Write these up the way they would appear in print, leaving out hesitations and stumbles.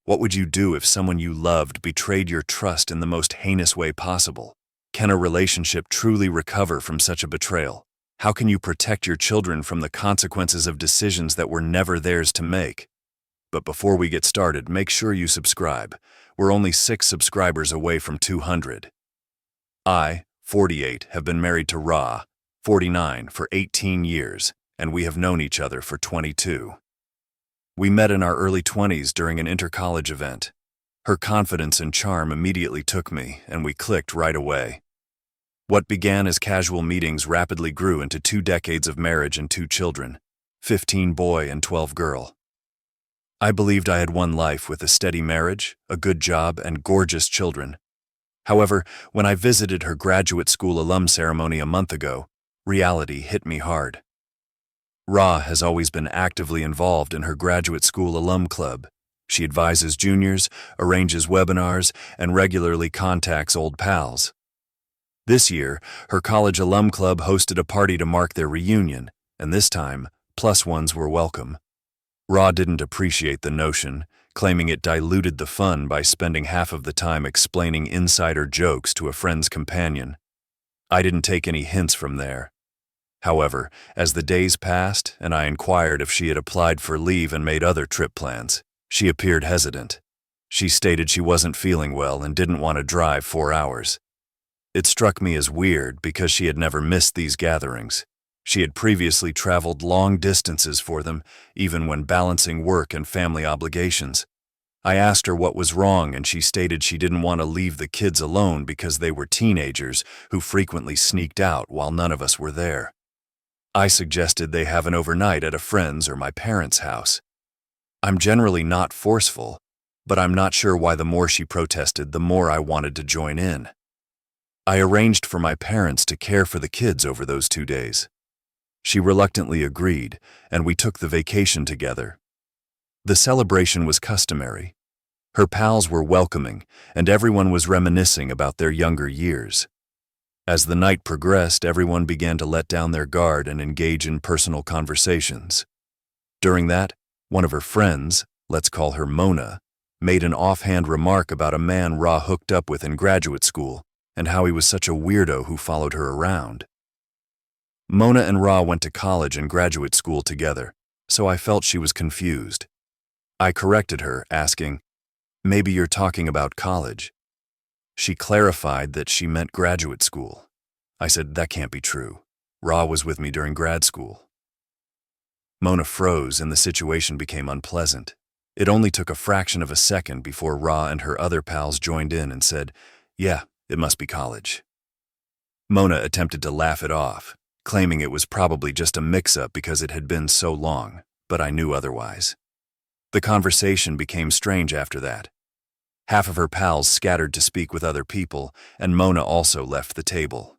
What would you do if someone you loved betrayed your trust in the most heinous way possible? Can a relationship truly recover from such a betrayal? How can you protect your children from the consequences of decisions that were never theirs to make? But before we get started, make sure you subscribe. We're only 6 subscribers away from 200. I, 48, have been married to Ra, 49, for 18 years, and we have known each other for 22. We met in our early 20s during an inter-college event. Her confidence and charm immediately took me, and we clicked right away. What began as casual meetings rapidly grew into 2 decades of marriage and 2 children, 15 boy and 12 girl. I believed I had won life with a steady marriage, a good job, and gorgeous children. However, when I visited her graduate school alum ceremony a month ago, reality hit me hard. Ra has always been actively involved in her graduate school alum club. She advises juniors, arranges webinars, and regularly contacts old pals. This year, her college alum club hosted a party to mark their reunion, and this time, plus ones were welcome. Ra didn't appreciate the notion, claiming it diluted the fun by spending half of the time explaining insider jokes to a friend's companion. I didn't take any hints from there. However, as the days passed and I inquired if she had applied for leave and made other trip plans, she appeared hesitant. She stated she wasn't feeling well and didn't want to drive 4 hours. It struck me as weird because she had never missed these gatherings. She had previously traveled long distances for them, even when balancing work and family obligations. I asked her what was wrong, and she stated she didn't want to leave the kids alone because they were teenagers who frequently sneaked out while none of us were there. I suggested they have an overnight at a friend's or my parents' house. I'm generally not forceful, but I'm not sure why the more she protested, the more I wanted to join in. I arranged for my parents to care for the kids over those 2 days. She reluctantly agreed, and we took the vacation together. The celebration was customary. Her pals were welcoming, and everyone was reminiscing about their younger years. As the night progressed, everyone began to let down their guard and engage in personal conversations. During that, one of her friends, let's call her Mona, made an offhand remark about a man Ra hooked up with in graduate school and how he was such a weirdo who followed her around. Mona and Ra went to college and graduate school together, so I felt she was confused. I corrected her, asking, "Maybe you're talking about college." She clarified that she meant graduate school. I said, "That can't be true. Ra was with me during grad school." Mona froze and the situation became unpleasant. It only took a fraction of a second before Ra and her other pals joined in and said, "Yeah, it must be college." Mona attempted to laugh it off, claiming it was probably just a mix-up because it had been so long, but I knew otherwise. The conversation became strange after that. Half of her pals scattered to speak with other people, and Mona also left the table.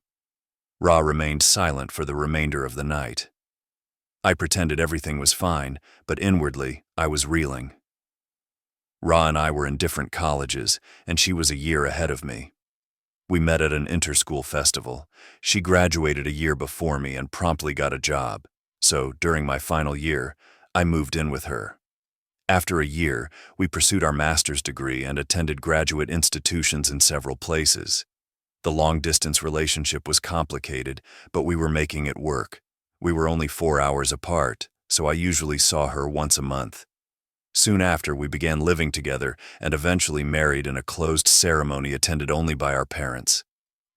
Ra remained silent for the remainder of the night. I pretended everything was fine, but inwardly, I was reeling. Ra and I were in different colleges, and she was a year ahead of me. We met at an inter-school festival. She graduated a year before me and promptly got a job, so during my final year, I moved in with her. After a year, we pursued our master's degree and attended graduate institutions in several places. The long-distance relationship was complicated, but we were making it work. We were only 4 hours apart, so I usually saw her once a month. Soon after, we began living together and eventually married in a closed ceremony attended only by our parents.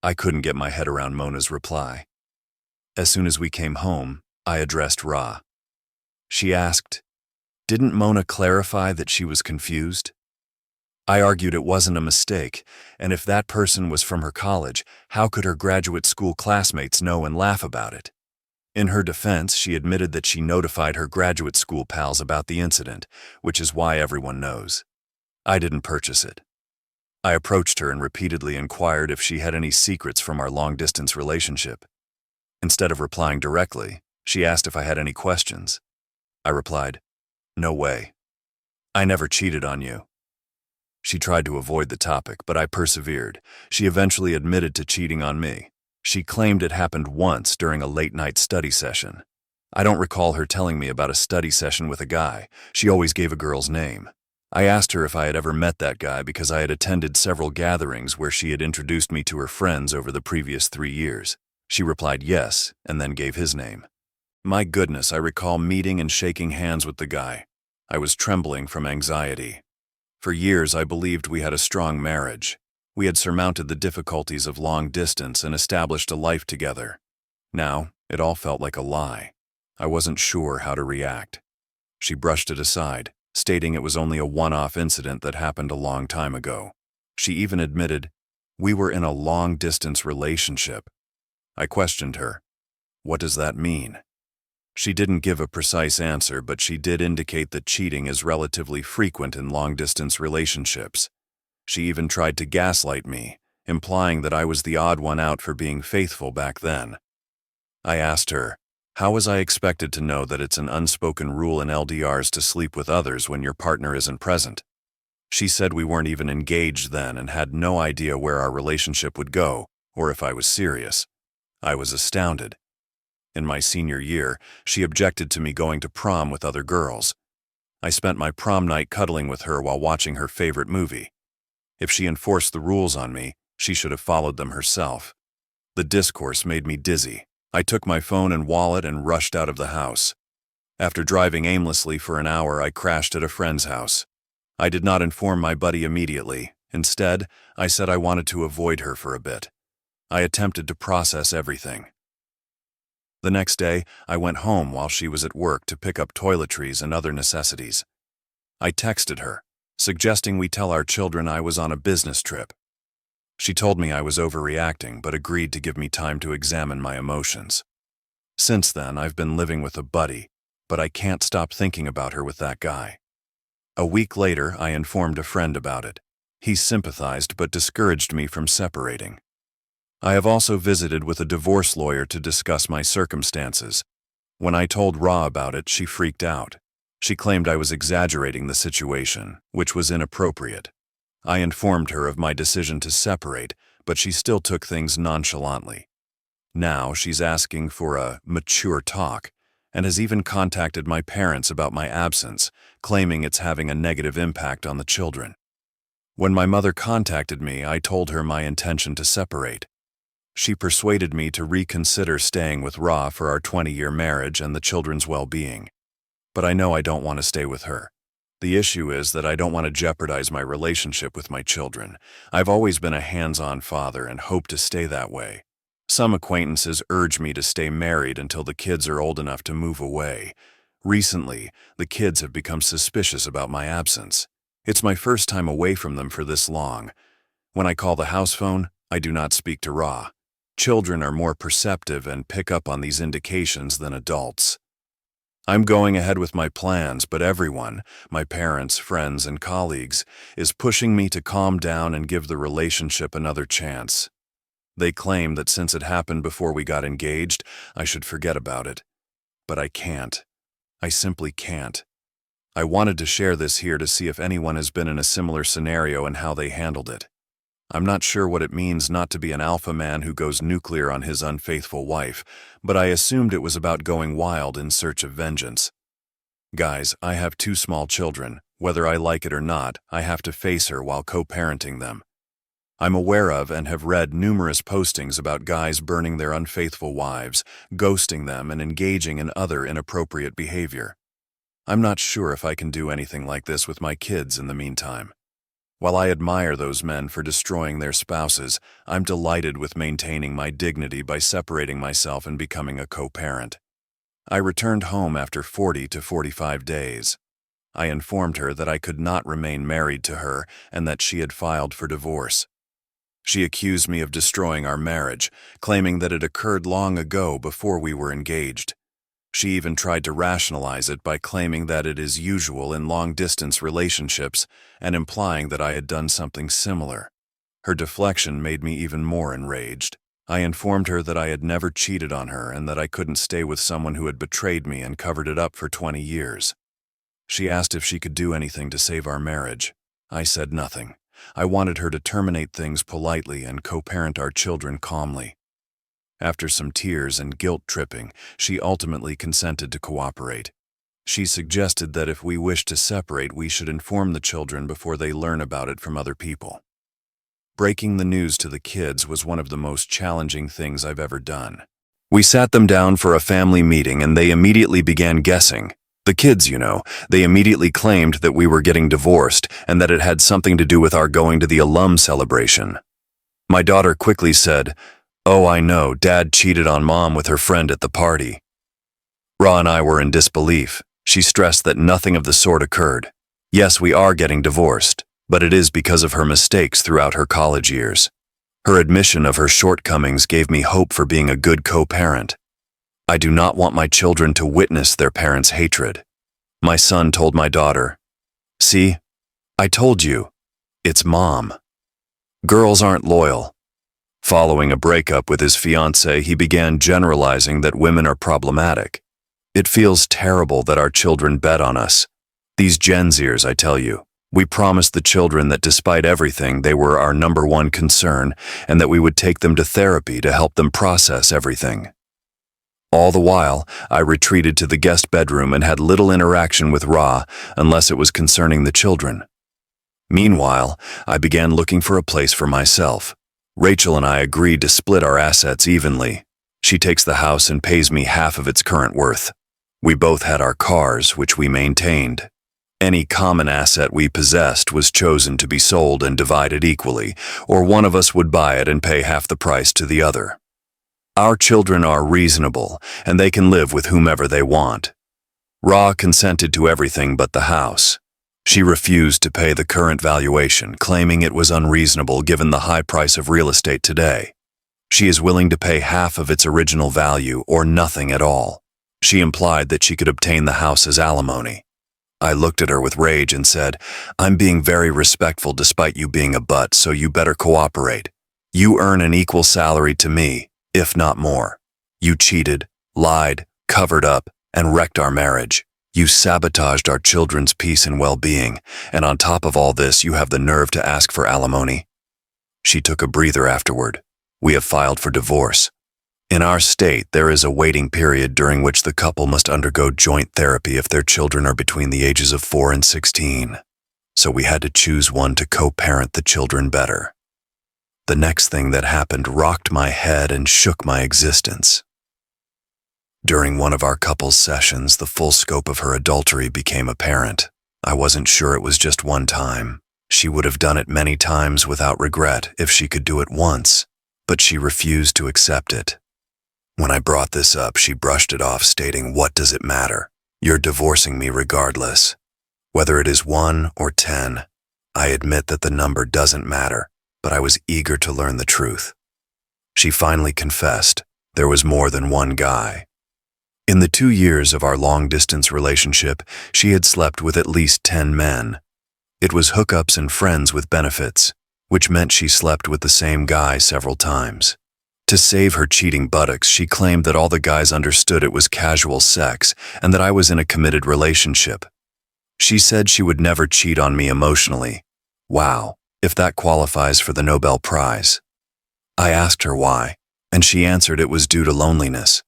I couldn't get my head around Mona's reply. As soon as we came home, I addressed Ra. She asked, "Didn't Mona clarify that she was confused?" I argued it wasn't a mistake, and if that person was from her college, how could her graduate school classmates know and laugh about it? In her defense, she admitted that she notified her graduate school pals about the incident, which is why everyone knows. I didn't purchase it. I approached her and repeatedly inquired if she had any secrets from our long-distance relationship. Instead of replying directly, she asked if I had any questions. I replied, "No way. I never cheated on you." She tried to avoid the topic, but I persevered. She eventually admitted to cheating on me. She claimed it happened once during a late-night study session. I don't recall her telling me about a study session with a guy. She always gave a girl's name. I asked her if I had ever met that guy because I had attended several gatherings where she had introduced me to her friends over the previous 3 years. She replied yes, and then gave his name. My goodness, I recall meeting and shaking hands with the guy. I was trembling from anxiety. For years, I believed we had a strong marriage. We had surmounted the difficulties of long distance and established a life together. Now, it all felt like a lie. I wasn't sure how to react. She brushed it aside, stating it was only a one-off incident that happened a long time ago. She even admitted, "We were in a long-distance relationship." I questioned her. "What does that mean?" She didn't give a precise answer, but she did indicate that cheating is relatively frequent in long-distance relationships. She even tried to gaslight me, implying that I was the odd one out for being faithful back then. I asked her, how was I expected to know that it's an unspoken rule in LDRs to sleep with others when your partner isn't present? She said we weren't even engaged then and had no idea where our relationship would go, or if I was serious. I was astounded. In my senior year, she objected to me going to prom with other girls. I spent my prom night cuddling with her while watching her favorite movie. If she enforced the rules on me, she should have followed them herself. The discourse made me dizzy. I took my phone and wallet and rushed out of the house. After driving aimlessly for an hour, I crashed at a friend's house. I did not inform my buddy immediately. Instead, I said I wanted to avoid her for a bit. I attempted to process everything. The next day, I went home while she was at work to pick up toiletries and other necessities. I texted her, suggesting we tell our children I was on a business trip. She told me I was overreacting, but agreed to give me time to examine my emotions. Since then, I've been living with a buddy, but I can't stop thinking about her with that guy. A week later, I informed a friend about it. He sympathized but discouraged me from separating. I have also visited with a divorce lawyer to discuss my circumstances. When I told Ra about it, she freaked out. She claimed I was exaggerating the situation, which was inappropriate. I informed her of my decision to separate, but she still took things nonchalantly. Now she's asking for a mature talk, and has even contacted my parents about my absence, claiming it's having a negative impact on the children. When my mother contacted me, I told her my intention to separate. She persuaded me to reconsider staying with Ra for our 20-year marriage and the children's well-being. But I know I don't want to stay with her. The issue is that I don't want to jeopardize my relationship with my children. I've always been a hands-on father and hope to stay that way. Some acquaintances urge me to stay married until the kids are old enough to move away. Recently, the kids have become suspicious about my absence. It's my first time away from them for this long. When I call the house phone, I do not speak to Ra. Children are more perceptive and pick up on these indications than adults. I'm going ahead with my plans, but everyone, my parents, friends, and colleagues, is pushing me to calm down and give the relationship another chance. They claim that since it happened before we got engaged, I should forget about it. But I can't. I simply can't. I wanted to share this here to see if anyone has been in a similar scenario and how they handled it. I'm not sure what it means not to be an alpha man who goes nuclear on his unfaithful wife, but I assumed it was about going wild in search of vengeance. Guys, I have 2 small children. Whether I like it or not, I have to face her while co-parenting them. I'm aware of and have read numerous postings about guys burning their unfaithful wives, ghosting them, and engaging in other inappropriate behavior. I'm not sure if I can do anything like this with my kids in the meantime. While I admire those men for destroying their spouses, I'm delighted with maintaining my dignity by separating myself and becoming a co-parent. I returned home after 40 to 45 days. I informed her that I could not remain married to her and that she had filed for divorce. She accused me of destroying our marriage, claiming that it occurred long ago before we were engaged. She even tried to rationalize it by claiming that it is usual in long-distance relationships and implying that I had done something similar. Her deflection made me even more enraged. I informed her that I had never cheated on her and that I couldn't stay with someone who had betrayed me and covered it up for 20 years. She asked if she could do anything to save our marriage. I said nothing. I wanted her to terminate things politely and co-parent our children calmly. After some tears and guilt-tripping, she ultimately consented to cooperate. She suggested that if we wish to separate, we should inform the children before they learn about it from other people. Breaking the news to the kids was one of the most challenging things I've ever done. We sat them down for a family meeting and they immediately began guessing. The kids, they immediately claimed that we were getting divorced and that it had something to do with our going to the alum celebration. My daughter quickly said, "Oh, I know, Dad cheated on Mom with her friend at the party." Ra and I were in disbelief. She stressed that nothing of the sort occurred. Yes, we are getting divorced, but it is because of her mistakes throughout her college years. Her admission of her shortcomings gave me hope for being a good co-parent. I do not want my children to witness their parents' hatred. My son told my daughter, "See, I told you, it's Mom." Girls aren't loyal. Following a breakup with his fiancée, he began generalizing that women are problematic. It feels terrible that our children bet on us. These Gen Zers, I tell you. We promised the children that despite everything, they were our number one concern and that we would take them to therapy to help them process everything. All the while, I retreated to the guest bedroom and had little interaction with Ra unless it was concerning the children. Meanwhile, I began looking for a place for myself. Rachel and I agreed to split our assets evenly. She takes the house and pays me half of its current worth. We both had our cars, which we maintained. Any common asset we possessed was chosen to be sold and divided equally, or one of us would buy it and pay half the price to the other. Our children are reasonable, and they can live with whomever they want. Ra consented to everything but the house. She refused to pay the current valuation, claiming it was unreasonable given the high price of real estate today. She is willing to pay half of its original value or nothing at all. She implied that she could obtain the house as alimony. I looked at her with rage and said, "I'm being very respectful despite you being a butt, so you better cooperate. You earn an equal salary to me, if not more. You cheated, lied, covered up, and wrecked our marriage. You sabotaged our children's peace and well-being, and on top of all this, you have the nerve to ask for alimony." She took a breather afterward. "We have filed for divorce. In our state, there is a waiting period during which the couple must undergo joint therapy if their children are between the ages of 4 and 16. So we had to choose one to co-parent the children better." The next thing that happened rocked my head and shook my existence. During one of our couple's sessions, the full scope of her adultery became apparent. I wasn't sure it was just one time. She would have done it many times without regret if she could do it once, but she refused to accept it. When I brought this up, she brushed it off, stating, "What does it matter? You're divorcing me regardless. Whether it is 1 or 10, I admit that the number doesn't matter, but I was eager to learn the truth." She finally confessed there was more than one guy. In the 2 years of our long-distance relationship, she had slept with at least 10 men. It was hookups and friends with benefits, which meant she slept with the same guy several times. To save her cheating buttocks, she claimed that all the guys understood it was casual sex and that I was in a committed relationship. She said she would never cheat on me emotionally. Wow, if that qualifies for the Nobel Prize. I asked her why, and she answered it was due to loneliness.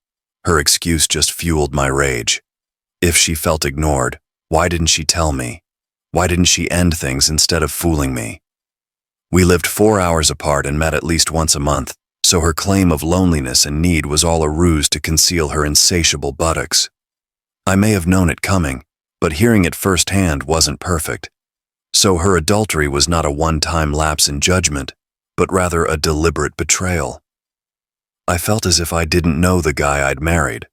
Her excuse just fueled my rage. If she felt ignored, why didn't she tell me? Why didn't she end things instead of fooling me? We lived 4 hours apart and met at least once a month, so her claim of loneliness and need was all a ruse to conceal her insatiable buttocks. I may have known it coming, but hearing it firsthand wasn't perfect. So her adultery was not a one-time lapse in judgment, but rather a deliberate betrayal. I felt as if I didn't know the guy I'd married.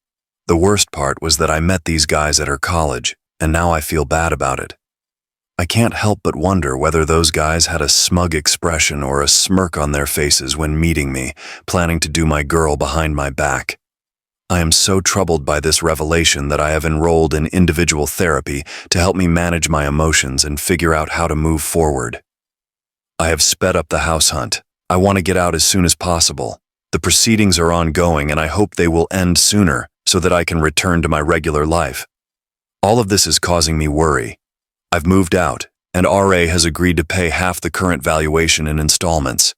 The worst part was that I met these guys at her college, and now I feel bad about it. I can't help but wonder whether those guys had a smug expression or a smirk on their faces when meeting me, planning to do my girl behind my back. I am so troubled by this revelation that I have enrolled in individual therapy to help me manage my emotions and figure out how to move forward. I have sped up the house hunt. I want to get out as soon as possible. The proceedings are ongoing and I hope they will end sooner so that I can return to my regular life. All of this is causing me worry. I've moved out, and RA has agreed to pay half the current valuation in installments.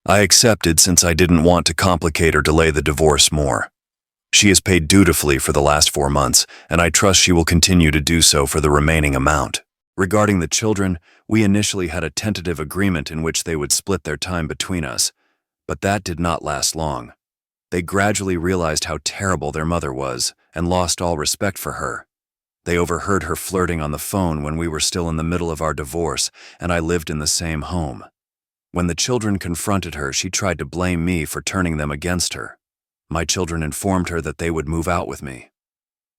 I accepted since I didn't want to complicate or delay the divorce more. She has paid dutifully for the last 4 months, and I trust she will continue to do so for the remaining amount. Regarding the children, we initially had a tentative agreement in which they would split their time between us, but that did not last long. They gradually realized how terrible their mother was and lost all respect for her. They overheard her flirting on the phone when we were still in the middle of our divorce and I lived in the same home. When the children confronted her, she tried to blame me for turning them against her. My children informed her that they would move out with me.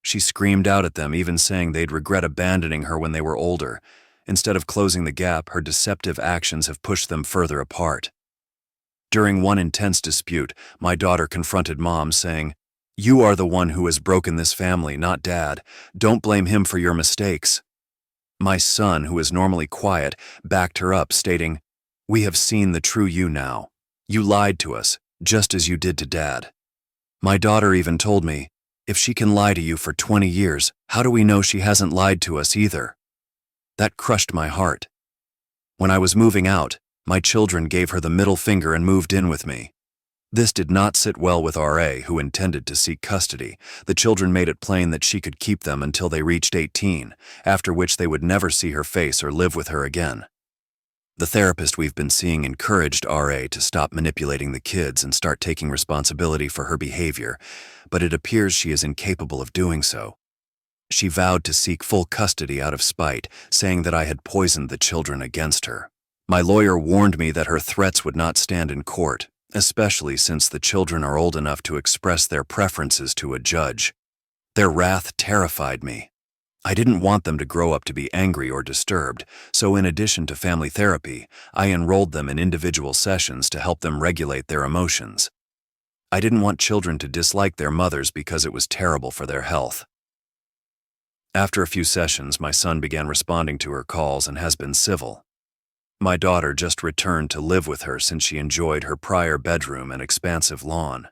She screamed out at them, even saying they'd regret abandoning her when they were older. Instead of closing the gap, her deceptive actions have pushed them further apart. During one intense dispute, my daughter confronted Mom, saying, "You are the one who has broken this family, not Dad. Don't blame him for your mistakes." My son, who is normally quiet, backed her up, stating, "We have seen the true you now. You lied to us, just as you did to Dad." My daughter even told me, "If she can lie to you for 20 years, how do we know she hasn't lied to us either?" That crushed my heart. When I was moving out, my children gave her the middle finger and moved in with me. This did not sit well with RA, who intended to seek custody. The children made it plain that she could keep them until they reached 18, after which they would never see her face or live with her again. The therapist we've been seeing encouraged RA to stop manipulating the kids and start taking responsibility for her behavior, but it appears she is incapable of doing so. She vowed to seek full custody out of spite, saying that I had poisoned the children against her. My lawyer warned me that her threats would not stand in court, especially since the children are old enough to express their preferences to a judge. Their wrath terrified me. I didn't want them to grow up to be angry or disturbed, so in addition to family therapy, I enrolled them in individual sessions to help them regulate their emotions. I didn't want children to dislike their mothers because it was terrible for their health. After a few sessions, my son began responding to her calls and has been civil. My daughter just returned to live with her since she enjoyed her prior bedroom and expansive lawn.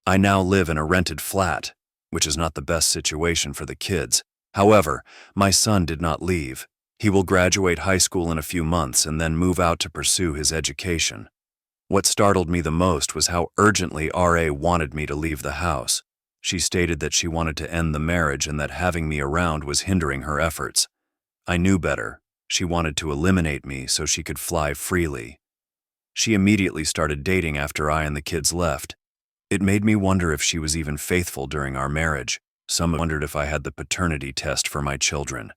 I now live in a rented flat, which is not the best situation for the kids. However, my son did not leave. He will graduate high school in a few months and then move out to pursue his education. What startled me the most was how urgently RA wanted me to leave the house. She stated that she wanted to end the marriage and that having me around was hindering her efforts. I knew better. She wanted to eliminate me so she could fly freely. She immediately started dating after I and the kids left. It made me wonder if she was even faithful during our marriage. Some wondered if I had the paternity test for my children.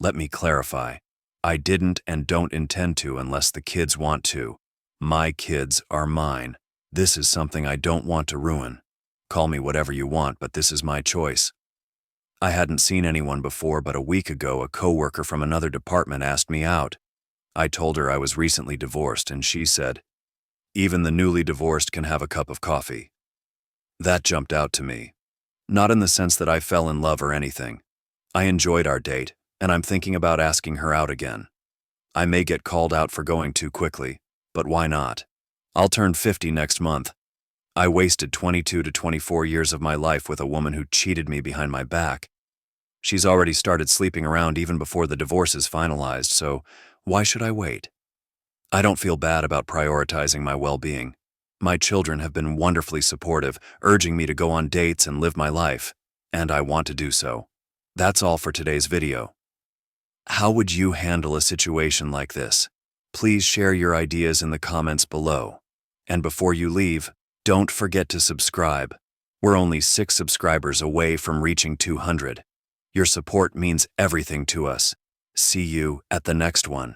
Let me clarify. I didn't and don't intend to unless the kids want to. My kids are mine. This is something I don't want to ruin. Call me whatever you want, but this is my choice. I hadn't seen anyone before, but a week ago a coworker from another department asked me out. I told her I was recently divorced, and she said, "Even the newly divorced can have a cup of coffee." That jumped out to me. Not in the sense that I fell in love or anything. I enjoyed our date, and I'm thinking about asking her out again. I may get called out for going too quickly, but why not? I'll turn 50 next month. I wasted 22 to 24 years of my life with a woman who cheated me behind my back. She's already started sleeping around even before the divorce is finalized, so why should I wait? I don't feel bad about prioritizing my well-being. My children have been wonderfully supportive, urging me to go on dates and live my life, and I want to do so. That's all for today's video. How would you handle a situation like this? Please share your ideas in the comments below. And before you leave, don't forget to subscribe. We're only 6 subscribers away from reaching 200. Your support means everything to us. See you at the next one.